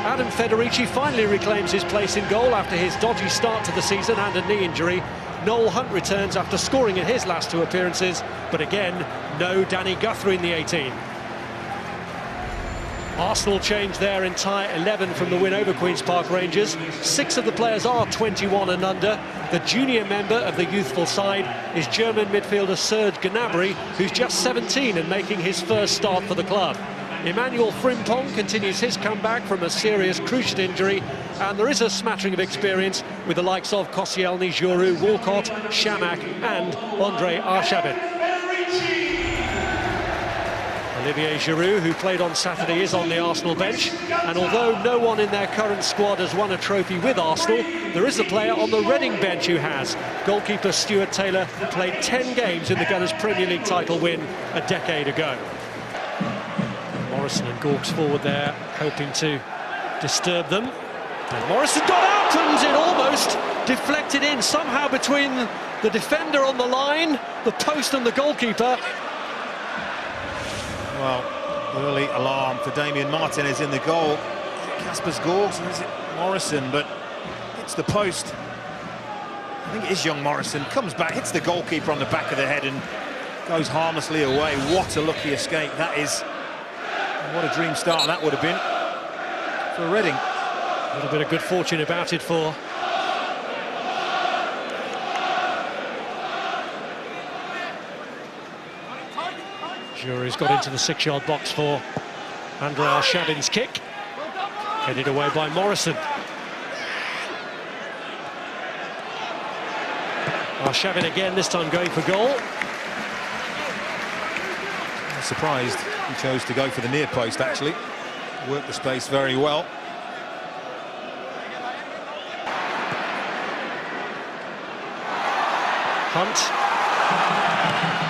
Adam Federici finally reclaims his place in goal after his dodgy start to the season and a knee injury. Noel Hunt returns after scoring in his last 2 appearances, but again, no Danny Guthrie in the 18. Arsenal changed their entire 11 from the win over Queen's Park Rangers. 6 of the players are 21 and under. The junior member of the youthful side is German midfielder Serge Gnabry, who's just 17 and making his first start for the club. Emmanuel Frimpong continues his comeback from a serious cruciate injury, and there is a smattering of experience with the likes of Koscielny, Giroud, Walcott, Shamak and Andre Arshavin. Olivier Giroud, who played on Saturday, is on the Arsenal bench, and although no one in their current squad has won a trophy with Arsenal, there is a player on the Reading bench who has. Goalkeeper Stuart Taylor played 10 games in the Gunners' Premier League title win a decade ago. Morrison and Gorks forward there, hoping to disturb them. And Morrison got out and it almost deflected in, somehow between the defender on the line, the post and the goalkeeper. Well, early alarm for Damien Martinez in the goal. Kasper's Gorgs, or is it Morrison? But it's the post. I think it is young Morrison. Comes back, hits the goalkeeper on the back of the head and goes harmlessly away. What a lucky escape that is. What a dream start that would have been for Reading. A little bit of good fortune about it for Jury's got into the 6-yard box for Andre Arshavin's kick. Headed away by Morrison. Arshavin again, this time going for goal. I'm surprised he chose to go for the near post, actually. Worked the space very well. Hunt.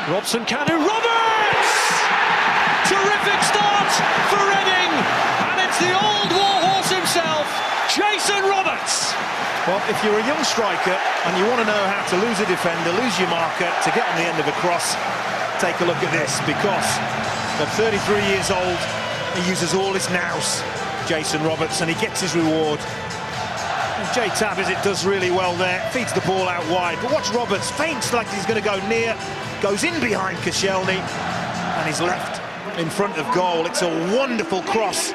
Robson Canu, Roberts! Terrific start for Reading, and it's the old warhorse himself, Jason Roberts. Well, if you're a young striker and you want to know how to lose a defender, lose your marker, to get on the end of a cross, take a look at this, because at 33 years old, he uses all his nous, Jason Roberts, and he gets his reward. Jay Tabbers, it does really well there, feeds the ball out wide, but watch Roberts, feints like he's going to go near, goes in behind Koscielny, and he's left in front of goal. It's a wonderful cross,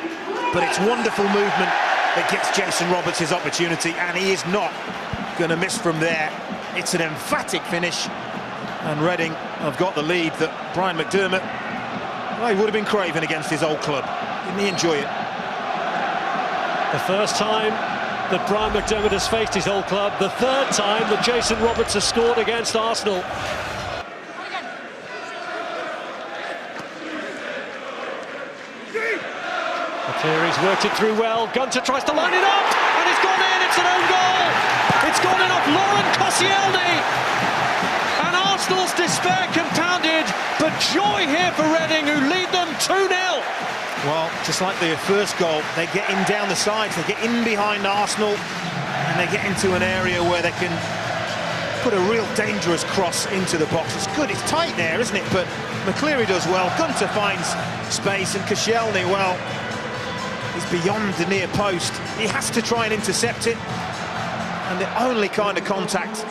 but it's wonderful movement that gets Jason Roberts his opportunity, and he is not going to miss from there. It's an emphatic finish, and Reading have got the lead that Brian McDermott, well, he would have been craving against his old club. Didn't he enjoy it? The first time that Brian McDermott has faced his old club, the third time that Jason Roberts has scored against Arsenal. Cleary's worked it through well. Gunter tries to line it up, and it's gone in. It's an own goal. It's gone in off Laurent Koscielny, and Arsenal's despair compounded. But joy here for Reading, who lead them 2-0. Well, just like their first goal, they get in down the sides, they get in behind Arsenal, and they get into an area where they can put a real dangerous cross into the box. It's good, it's tight there, isn't it? But McCleary does well. Gunter finds space, and Koscielny, well, he's beyond the near post. He has to try and intercept it, and the only kind of contact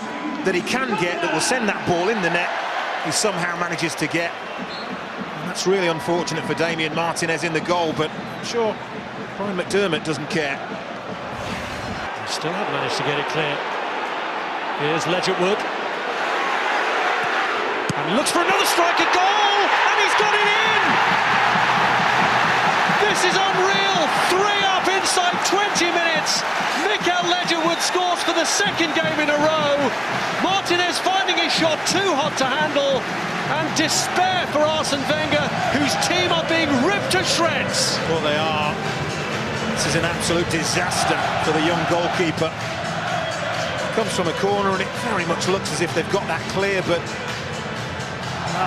that he can get that will send that ball in the net, he somehow manages to get. And that's really unfortunate for Damien Martinez in the goal, but I'm sure Brian McDermott doesn't care. He still haven't managed to get it clear. Here's Ledgerwood, and he looks for another strike at goal, and he's got it in! This is unreal! 3 up inside 20 minutes. Mikel Ledgerwood scores for the second game in a row. Martinez finding his shot too hot to handle, and despair for Arsene Wenger, whose team are being ripped to shreds. Well, they are. This is an absolute disaster for the young goalkeeper. Comes from a corner, and it very much looks as if they've got that clear, but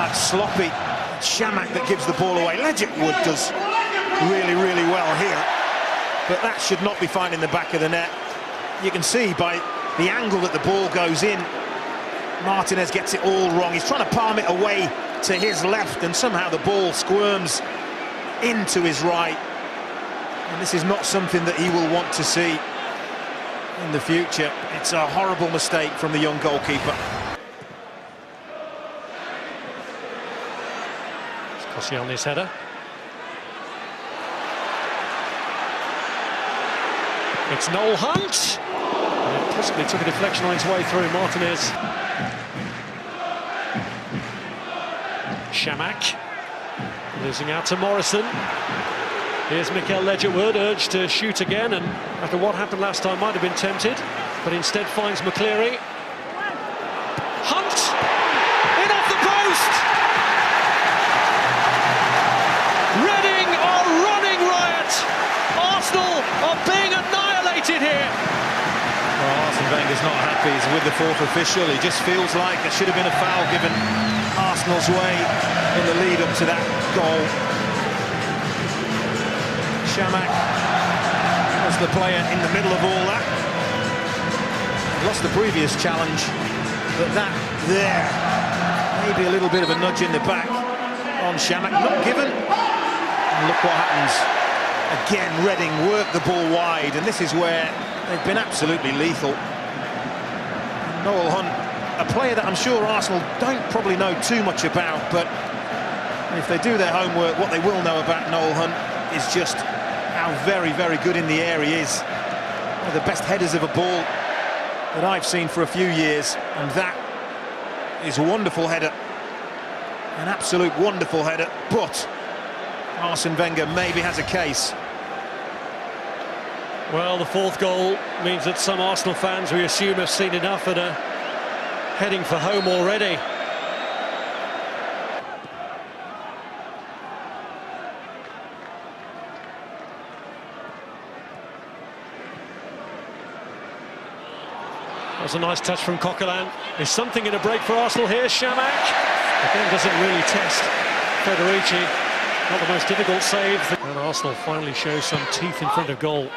it's sloppy. Shamak that gives the ball away. Ledgerwood does really, really well here, but that should not be finding the back of the net. You can see by the angle that the ball goes in, Martinez gets it all wrong. He's trying to palm it away to his left, and somehow the ball squirms into his right. And this is not something that he will want to see in the future. It's a horrible mistake from the young goalkeeper. Koscielny's header. It's Noel Hunt. And it possibly took a deflection on its way through. Martinez. Shamak. Losing out to Morrison. Here's Mikel Ledgerwood, urged to shoot again, and after what happened last time might have been tempted, but instead finds McCleary. Hunt! In off the post! Reading are running riot! Arsenal are being annihilated here! Well, Arsene Wenger's not happy. He's with the fourth official. He just feels like there should have been a foul given Arsenal's way in the lead up to that goal. Shamak was the player in the middle of all that. Lost the previous challenge, but that there, maybe a little bit of a nudge in the back on Shamak, not given. And look what happens. Again, Reading work the ball wide, and this is where they've been absolutely lethal. Noel Hunt, a player that I'm sure Arsenal don't probably know too much about, but if they do their homework, what they will know about Noel Hunt is just how very, very good in the air he is. One of the best headers of a ball that I've seen for a few years, and that is a wonderful header. An absolute wonderful header, but Arsene Wenger maybe has a case. Well, the fourth goal means that some Arsenal fans, we assume, have seen enough and are heading for home already. That was a nice touch from Coquelin. There's something in a break for Arsenal here. Shamak again doesn't really test Federici. Not the most difficult save. And Arsenal finally shows some teeth in front of goal.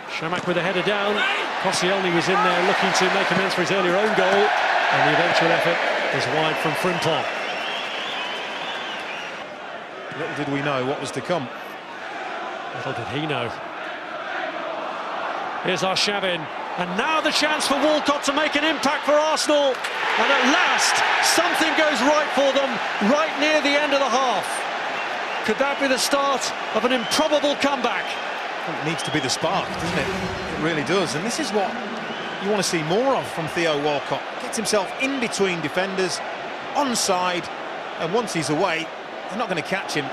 Shamak with a header down. Koscielny was in there looking to make amends for his earlier own goal, and the eventual effort was wide from Frimpong. Little did we know what was to come. Little did he know. Here's Arshavin, and now the chance for Walcott to make an impact for Arsenal. And at last, something goes right for them, right near the end of the half. Could that be the start of an improbable comeback? It needs to be the spark, doesn't it? It really does, and this is what you want to see more of from Theo Walcott. Gets himself in between defenders, onside, and once he's away, they're not going to catch him.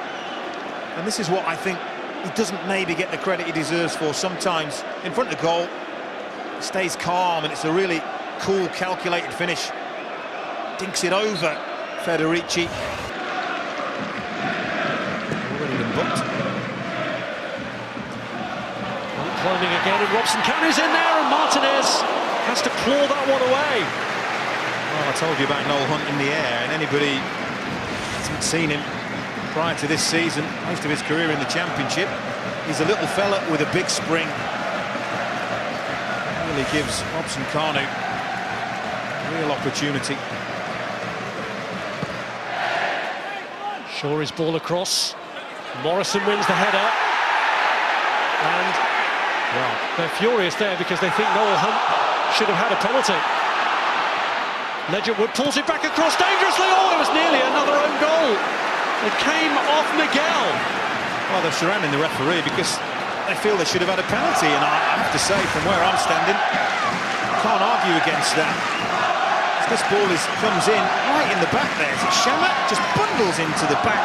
And this is what I think he doesn't maybe get the credit he deserves for sometimes. In front of goal, he stays calm, and it's a really cool, calculated finish. Dinks it over Federici. Already been booked. Climbing again, and Robson Canu's in there, and Martinez has to claw that one away. Well, I told you about Noel Hunt in the air, and anybody who hasn't seen him prior to this season, most of his career in the Championship, he's a little fella with a big spring. Really gives Robson Canu real opportunity. Shaw is ball across. Morrison wins the header. And, well, they're furious there because they think Noel Hunt should have had a penalty. Ledgerwood pulls it back across dangerously. Oh, it was nearly another own goal. It came off Miguel. Well, they're surrounding the referee because they feel they should have had a penalty, and I have to say, from where I'm standing, can't argue against that. This ball comes in right in the back there. It's Shamak just bundles into the back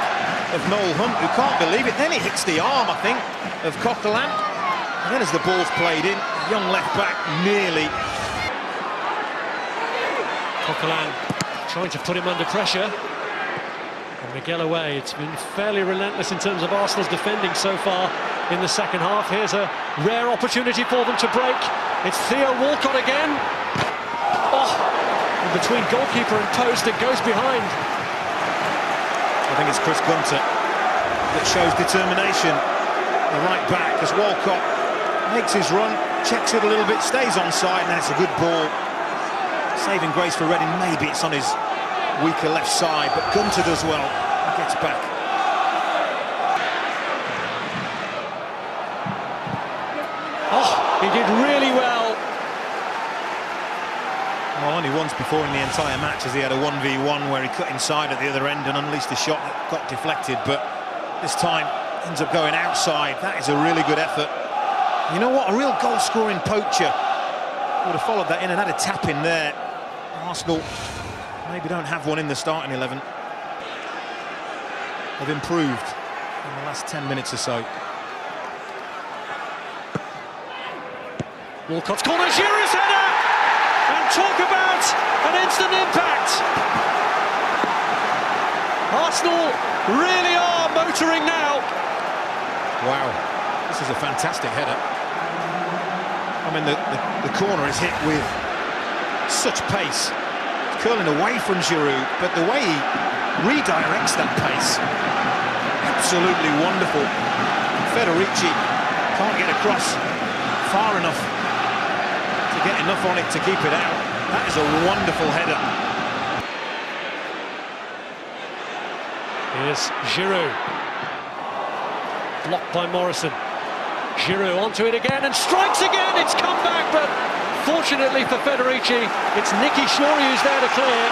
of Noel Hunt, who can't believe it. Then he hits the arm, I think, of Coquelin. And then as the ball's played in, young left back nearly. Coquelin trying to put him under pressure. And Miguel away. It's been fairly relentless in terms of Arsenal's defending so far in the second half. Here's a rare opportunity for them to break. It's Theo Walcott again. Oh! Between goalkeeper and post, it goes behind. I think it's Chris Gunter that shows determination. The right back, as Walcott makes his run, checks it a little bit, stays onside, and that's a good ball. Saving grace for Reading. Maybe it's on his weaker left side, but Gunter does well. He gets back. Oh, he did really well. Well, only once before in the entire match has he had a 1v1 where he cut inside at the other end and unleashed a shot that got deflected, but this time ends up going outside. That is a really good effort. You know what? A real goal-scoring poacher would have followed that in and had a tap in there. Arsenal maybe don't have one in the starting 11. They've improved in the last 10 minutes or so. Walcott's corner, Giroud's header! And talk about an instant impact! Arsenal really are motoring now. Wow, this is a fantastic header. I mean, the corner is hit with such pace. It's curling away from Giroud, but the way he redirects that pace, absolutely wonderful. Federici can't get across far enough to get enough on it to keep it out. That is a wonderful header. Here's Giroud. Blocked by Morrison. Giroud onto it again and strikes again. It's come back, but fortunately for Federici, it's Nicky Shorey who's there to clear.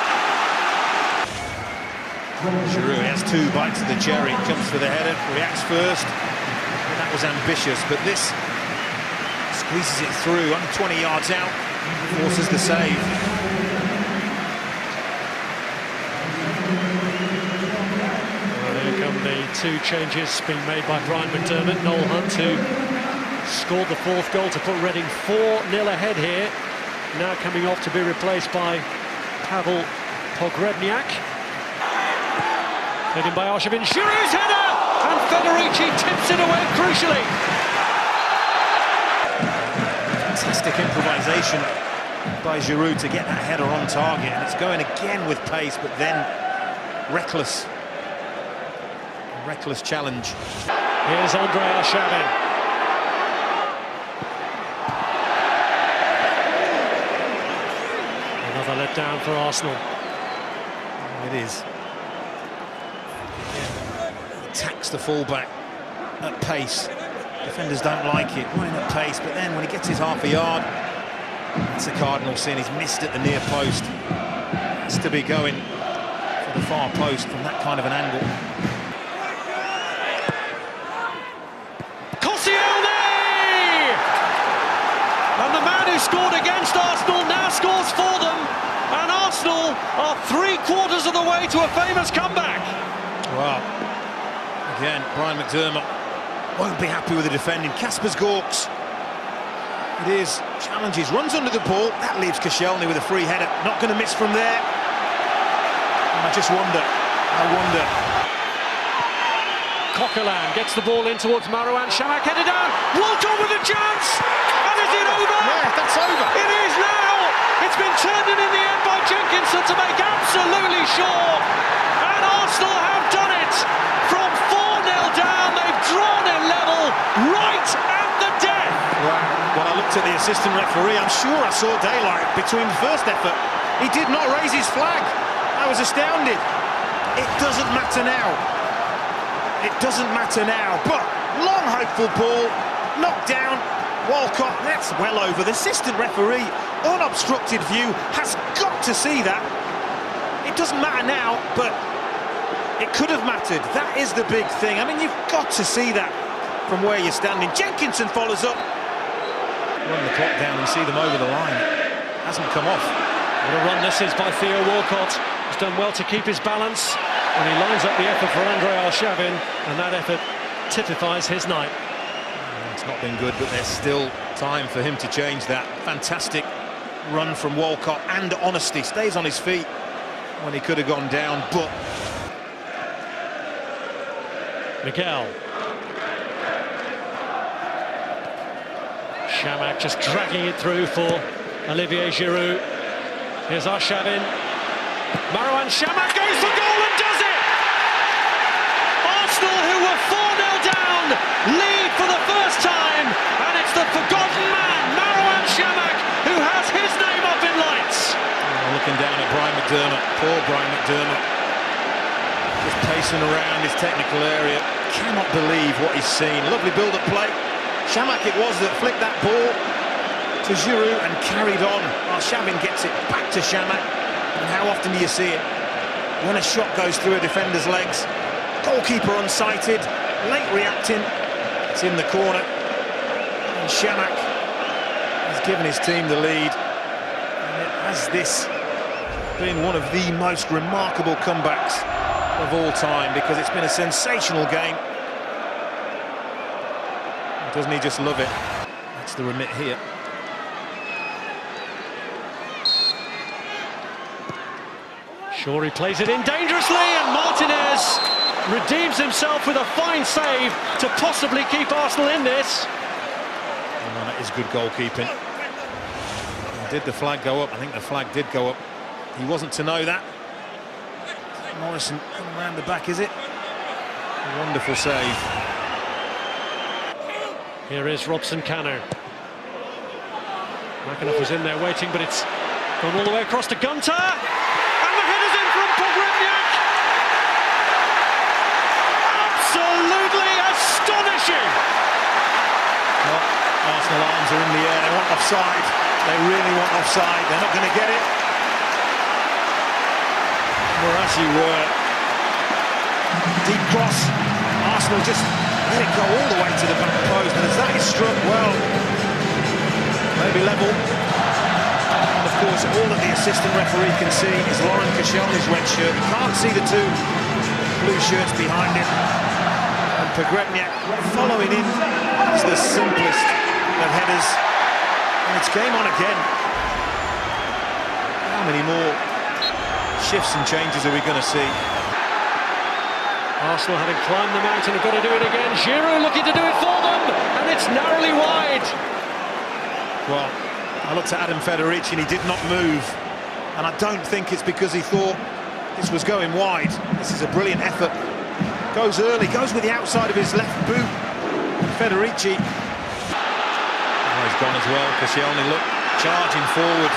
Giroud has two bites of the cherry. Jumps for the header, reacts first. And that was ambitious, but this squeezes it through, only 20 yards out, forces the save. Well, here come the two changes being made by Brian McDermott. Noel Hunt, who scored the fourth goal to put Reading 4-0 ahead here, now coming off to be replaced by Pavel Pogrebniak. Heading by Arshavin, Giroud's header! And Federici tips it away crucially. Fantastic improvisation by Giroud to get that header on target, and it's going again with pace, but then reckless challenge. Here's Andre Arshavin. Another letdown for Arsenal. It is. He attacks the fullback at pace. Defenders don't like it, running at pace, but then when he gets his half a yard, it's a cardinal sin. He's missed at the near post. Has to be going for the far post from that kind of an angle. Koscielny! And the man who scored against Arsenal now scores for them, and Arsenal are 3/4 of the way to a famous comeback. Well, again, Brian McDermott won't be happy with the defending. Kasper's Gorks. It is. Challenges, runs under the ball. That leaves Koscielny with a free header. Not going to miss from there. And I wonder. Coquelin gets the ball in towards Marouane Chamakh, headed down. Walcott with a chance! And is it over? Yeah, that's over. It is now! It's been turned in the end by Jenkinson to make absolutely sure. And Arsenal have done it! From 4-0 down, they've drawn it level right at the death. Well, when I looked at the assistant referee, I'm sure I saw daylight between the first effort. He did not raise his flag. I was astounded. It doesn't matter now. It doesn't matter now. But long hopeful ball, knocked down. Walcott, that's well over. The assistant referee, unobstructed view, has got to see that. It doesn't matter now, but it could have mattered. That is the big thing. I mean, you've got to see that from where you're standing. Jenkinson follows up. Run the clock down and see them over the line. Hasn't come off. What a run this is by Theo Walcott. He's done well to keep his balance, and he lines up the effort for Andre Arshavin, and that effort typifies his night. It's not been good, but there's still time for him to change that. Fantastic run from Walcott, and honesty. Stays on his feet when he could have gone down, but... Miguel. Chamakh just dragging it through for Olivier Giroud. Here's Arshavin. Marouane Chamakh goes for goal and does it! Arsenal, who were 4-0 down, lead for the first time, and it's the forgotten man, Marouane Chamakh, who has his name up in lights. Looking down at Brian McDermott, poor Brian McDermott. Just pacing around his technical area. Cannot believe what he's seen. Lovely build-up play. Shamak it was that flicked that ball to Giroud and carried on. Arshavin gets it back to Shamak. And how often do you see it? When a shot goes through a defender's legs, goalkeeper unsighted, late reacting, it's in the corner. And Shamak has given his team the lead. And it has this been one of the most remarkable comebacks of all time, because it's been a sensational game. Doesn't he just love it? That's the remit here. Sure, he plays it in dangerously, and Martinez redeems himself with a fine save to possibly keep Arsenal in this. Oh, that is good goalkeeping. Did the flag go up? I think the flag did go up. He wasn't to know that. Morrison coming around the back, is it? A wonderful save. Here is Robson Cano. McAnuff was in there waiting, but it's gone all the way across to Gunter. And the header's in from Pogrebniak. Absolutely astonishing. Well, Arsenal arms are in the air. They want offside. They really want offside. They're not going to get it. Well, as you were. Deep cross. Arsenal just let it go all the way to the back post, and as that is struck, well, maybe level. And of course, all that the assistant referee can see is Lauren Koscielny's red shirt. He can't see the two blue shirts behind him. And Pogrebniak following in is the simplest of headers. And it's game on again. How many more shifts and changes are we going to see? Arsenal, having climbed the mountain, have got to do it again. Giroud looking to do it for them, and it's narrowly wide. Well, I looked at Adam Federici and he did not move. And I don't think it's because he thought this was going wide. This is a brilliant effort. Goes early, goes with the outside of his left boot. Federici. Oh, he's gone as well. Koscielny, look, charging forward.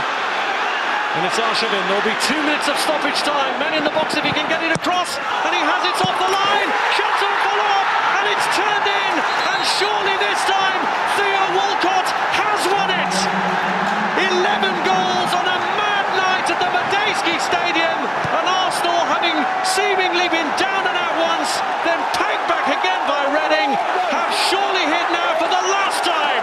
And it's Arshavin. There'll be 2 minutes of stoppage time. Men in the box if he can get it across. And he has it off the line. Shots on follow-up. And it's turned in. And surely this time, Theo Walcott has won it. 11 goals on a mad night at the Medeski Stadium. And Arsenal, having seemingly been down and out once, then pegged back again by Reading, have surely hit now for the last time.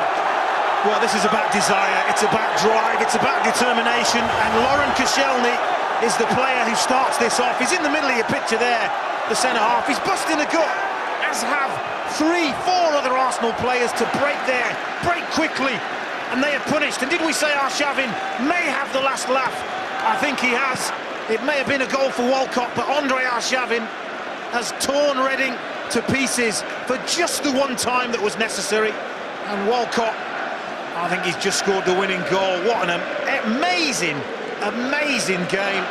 Well, this is about desire, it's about drive, it's about determination, and Lauren Koscielny is the player who starts this off. He's in the middle of your picture there, the centre-half. He's busting the gut, as have 3, 4 other Arsenal players to break there, break quickly, and they are punished. And did we say Arshavin may have the last laugh? I think he has. It may have been a goal for Walcott, but Andre Arshavin has torn Reading to pieces for just the one time that was necessary. And Walcott, I think he's just scored the winning goal. What an amazing, amazing game.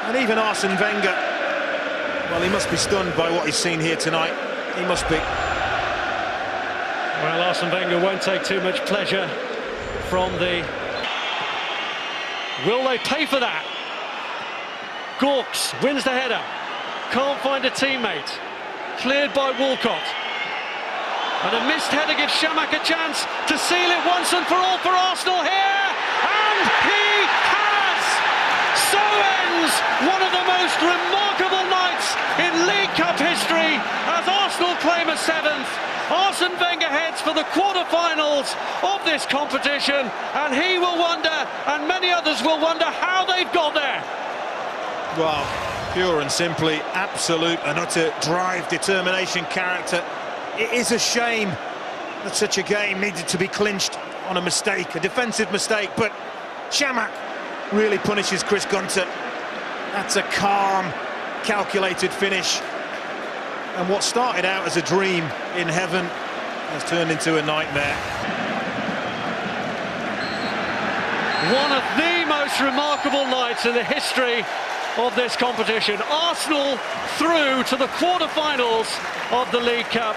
And even Arsene Wenger, well, he must be stunned by what he's seen here tonight. He must be. Well, Arsene Wenger won't take too much pleasure from the... Will they pay for that? Gorks wins the header. Can't find a teammate. Cleared by Walcott. And a missed header gives Shamak a chance to seal it once and for all for Arsenal here. And he has! So ends one of the most remarkable nights in League Cup history as Arsenal claim a 7th. Arsene Wenger heads for the quarter-finals of this competition, and he will wonder, and many others will wonder, how they've got there. Well, pure and simply, absolute and utter drive, determination, character. It is a shame that such a game needed to be clinched on a mistake, a defensive mistake, but Shamak really punishes Chris Gunter. That's a calm, calculated finish. And what started out as a dream in heaven has turned into a nightmare. One of the most remarkable nights in the history of this competition. Arsenal through to the quarter-finals of the League Cup,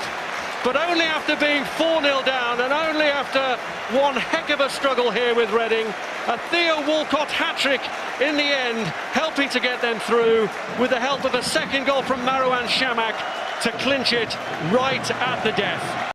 but only after being 4-0 down and only after one heck of a struggle here with Reading. A Theo Walcott hat-trick in the end, helping to get them through with the help of a second goal from Marouane Chamakh to clinch it right at the death.